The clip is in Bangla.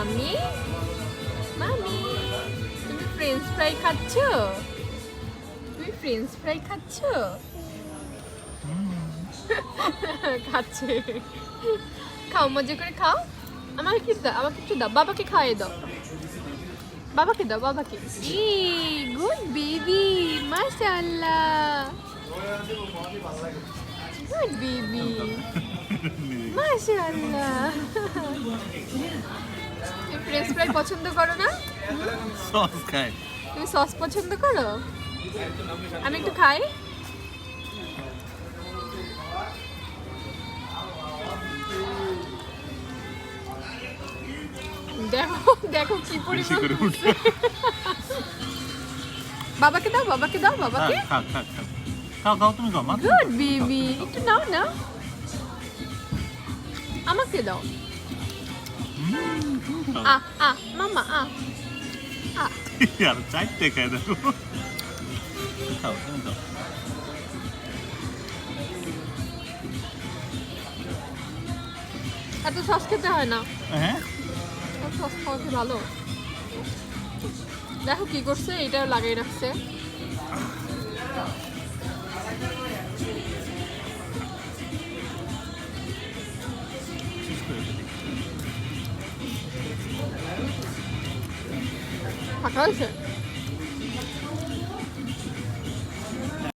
মামি মামি তুমি ফ্রেঞ্চ ফ্রাই খাচ্ছ? তুমি ফ্রেঞ্চ ফ্রাই খাচ্ছ? খাচ্ছে। খাও, মজা করে খাও। আমাকে কি দাও, আমাকে একটু দাও, বাবাকে খাইয়ে দাও, বাবাকে দাও, বাবাকে। ই গুড বেবি, মাশাআল্লাহ, গুড বেবি, মাশাআল্লাহ। তুমি ফ্রেঞ্চ ফ্রাই পছন্দ করো না? সস খায়। তুমি সস পছন্দ করো? আমি একটু খাই। দেখো দেখো কি বেশি পরিমাণ করে হচ্ছে। উঠে। বাবাকে দাও, বাবাকে দাও, বাবাকে। খাও খাও খাও খাও খাও তুমি খাও মা। গুড বেবি, একটু নাও না, আমাকে দাও। আ আ মামা আ আ। আর চারটে খায় দেখো। খাও তুমি খাও। এত সস খেতে হয় না, হ্যাঁ এত সস খাওয়া কি ভালো? দেখো কি করছে, এটাও লাগাই রাখছে। শেষ করে ফেলি। ফাঁকা হয়েছে।